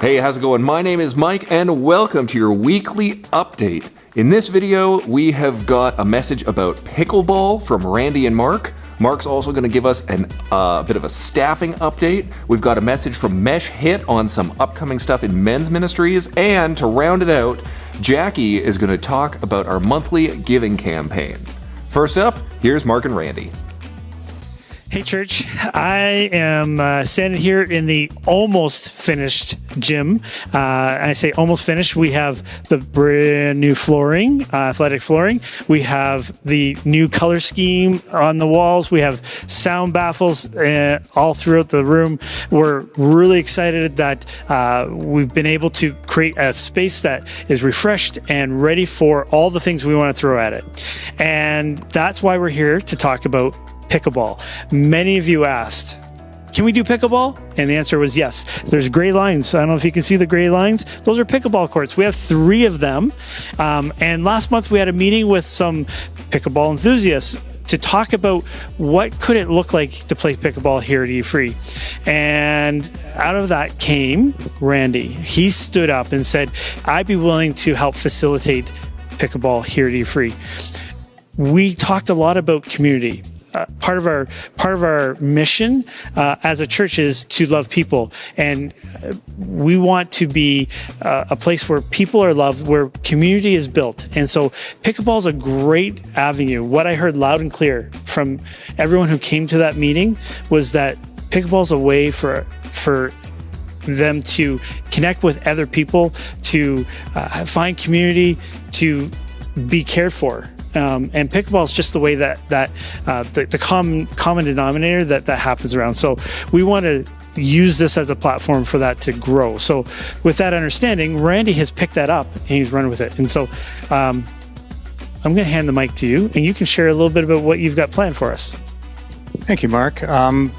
Hey, how's it going? My name is Mike, and welcome to your weekly update. In this video, we have got a message about Pickle Ball from Randy and Mark. Mark's also going to give us a bit of a staffing update. We've got a message from Mesh Hit on some upcoming stuff in men's ministries, and to round it out, Jackie is going to talk about our monthly giving campaign. First up, here's Mark and Randy. Hey church, I am standing here in the almost finished gym. I say almost finished. We have the brand new flooring, athletic flooring. We have the new color scheme on the walls. We have sound baffles all throughout the room. We're really excited that we've been able to create a space that is refreshed and ready for all the things we want to throw at it. And that's why we're here to talk about pickleball. Many of you asked, can we do pickleball? And the answer was yes. There's gray lines. I don't know if you can see the gray lines. Those are pickleball courts. We have 3 of them. And last month we had a meeting with some pickleball enthusiasts to talk about what could it look like to play pickleball here at E-Free. And out of that came Randy. He stood up and said, I'd be willing to help facilitate pickleball here at E-Free. We talked a lot about community. Part of our mission as a church is to love people, and we want to be a place where people are loved, where community is built. And so pickleball is a great avenue. What I heard loud and clear from everyone who came to that meeting was that pickleball is a way for them to connect with other people, to find community, to be cared for. And pickleball is just the way that the common denominator that happens around. So we want to use this as a platform for that to grow. So with that understanding, Randy has picked that up and he's run with it. And so I'm going to hand the mic to you, and you can share a little bit about what you've got planned for us. Thank you, Mark.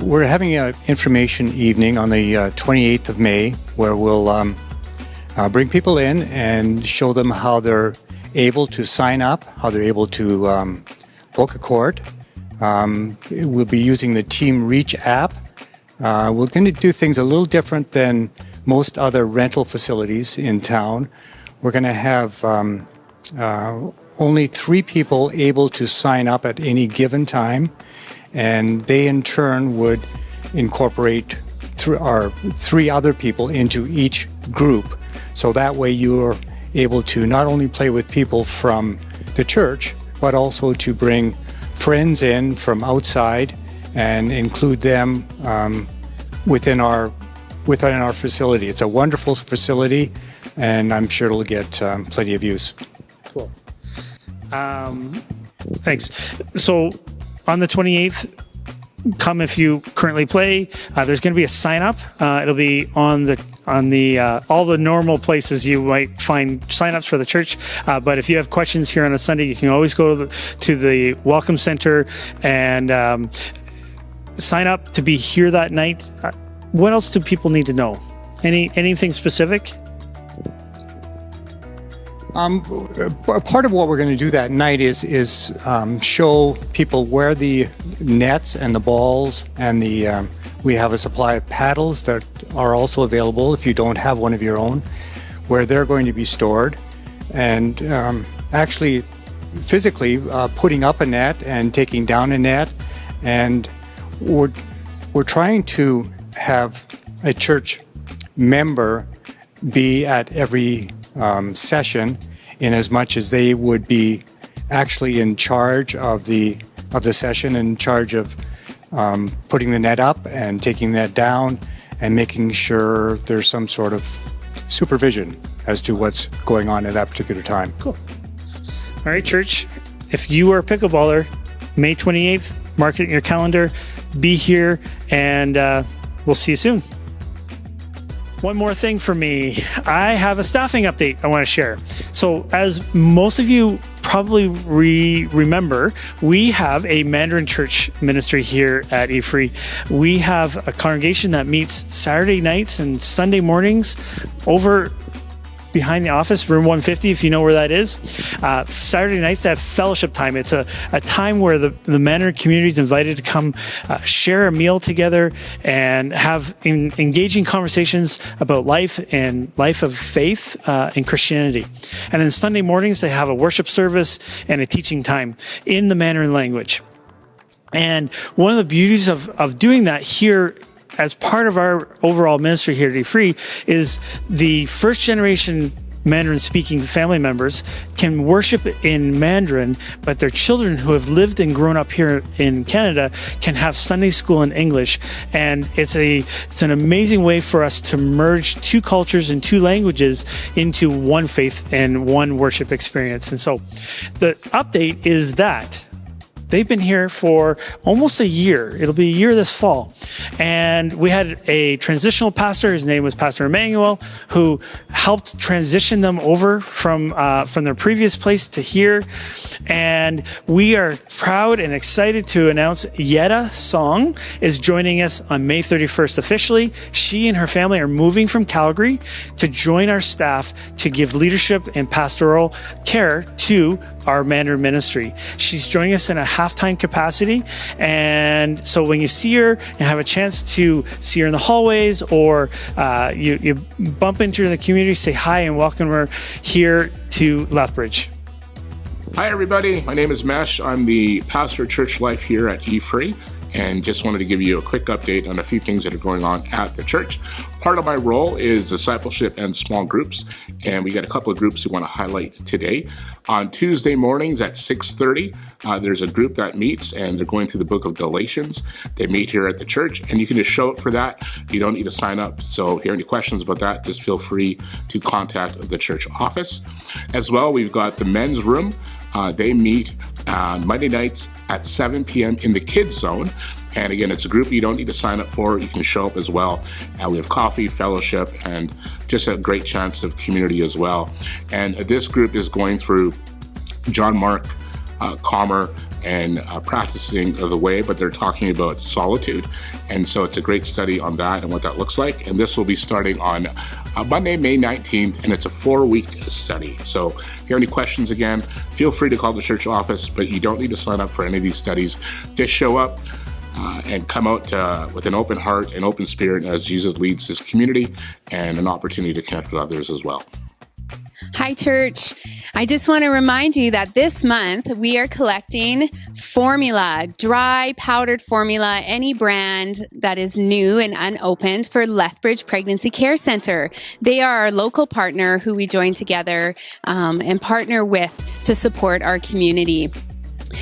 We're having an information evening on the 28th of May where we'll bring people in and show them how they're able to sign up, how they're able to book a court. We'll be using the Team Reach app. We're going to do things a little different than most other rental facilities in town. We're going to have only 3 people able to sign up at any given time, and they in turn would incorporate 3 other people into each group. So that way you're able to not only play with people from the church, but also to bring friends in from outside and include them within our facility. It's a wonderful facility, and I'm sure it'll get plenty of use. Cool. Thanks. So on the 28th, come if you currently play. There's going to be a sign up. It'll be on the all the normal places you might find signups for the church. But if you have questions here on a Sunday, you can always go to the Welcome Center and sign up to be here that night. What else do people need to know? Anything specific? Part of what we're going to do that night is show people where the nets and the balls and we have a supply of paddles that are also available if you don't have one of your own, where they're going to be stored, and actually physically putting up a net and taking down a net. And we're trying to have a church member be at every session, in as much as they would be actually in charge of the session, in charge of putting the net up and taking that down and making sure there's some sort of supervision as to what's going on at that particular time. Cool. All right, church. If you are a pickleballer, May 28th, mark it in your calendar. Be here, and we'll see you soon. One more thing for me. I have a staffing update I want to share. So as most of you probably remember, we have a Mandarin Church ministry here at E-Free. We have a congregation that meets Saturday nights and Sunday mornings over behind the office, room 150, if you know where that is. Saturday nights, they have fellowship time. It's a time where the Mandarin community is invited to come share a meal together and have engaging conversations about life and life of faith and Christianity. And then Sunday mornings, they have a worship service and a teaching time in the Mandarin language. And one of the beauties of doing that here as part of our overall ministry here at E-Free is the first generation Mandarin speaking family members can worship in Mandarin, but their children who have lived and grown up here in Canada can have Sunday school in English. And it's an amazing way for us to merge two cultures and two languages into one faith and one worship experience. And so the update is that they've been here for almost a year. It'll be a year this fall. And we had a transitional pastor. His name was Pastor Emmanuel, who helped transition them over from their previous place to here. And we are proud and excited to announce Yetta Song is joining us on May 31st officially. She and her family are moving from Calgary to join our staff to give leadership and pastoral care to our Mandarin Ministry. She's joining us in a half-time capacity. And so when you see her and have a chance to see her in the hallways or you bump into her in the community, say hi and welcome her here to Lethbridge. Hi, everybody. My name is Mesh. I'm the pastor of church life here at E-Free, and just wanted to give you a quick update on a few things that are going on at the church. Part of my role is discipleship and small groups, and we got a couple of groups we want to highlight today. On Tuesday mornings at 6:30, there's a group that meets, and they're going through the book of Galatians. They meet here at the church, and you can just show up for that. You don't need to sign up. So if you have any questions about that, just feel free to contact the church office. As well, we've got the men's room. They meet on Monday nights at 7 p.m. in the kids zone. And again, it's a group you don't need to sign up for. You can show up as well. We have coffee, fellowship, and just a great chance of community as well. And this group is going through John Mark Comer and practicing the way, but they're talking about solitude. And so it's a great study on that and what that looks like. And this will be starting on Monday, May 19th, and it's a 4-week study. So if you have any questions, again, feel free to call the church office, but you don't need to sign up for any of these studies. Just show up and come out with an open heart and open spirit as Jesus leads his community, and an opportunity to connect with others as well. Hi, church. I just want to remind you that this month we are collecting formula, dry powdered formula, any brand that is new and unopened for Lethbridge Pregnancy Care Center. They are our local partner who we join together and partner with to support our community.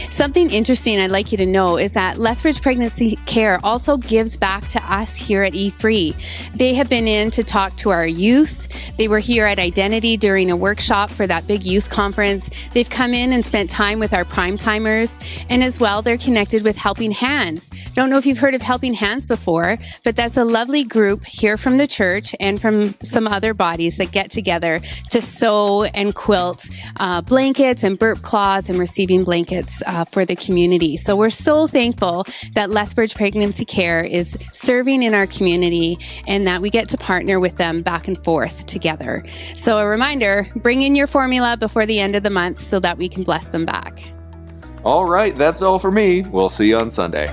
Something interesting I'd like you to know is that Lethbridge Pregnancy Care also gives back to us here at E-Free. They have been in to talk to our youth. They were here at Identity during a workshop for that big youth conference. They've come in and spent time with our prime timers, and as well, they're connected with Helping Hands. Don't know if you've heard of Helping Hands before, but that's a lovely group here from the church and from some other bodies that get together to sew and quilt blankets and burp cloths and receiving blankets for the community. So we're so thankful that Lethbridge Pregnancy Care is serving in our community and that we get to partner with them back and forth together. So a reminder, bring in your formula before the end of the month so that we can bless them back. All right, that's all for me. We'll see you on Sunday.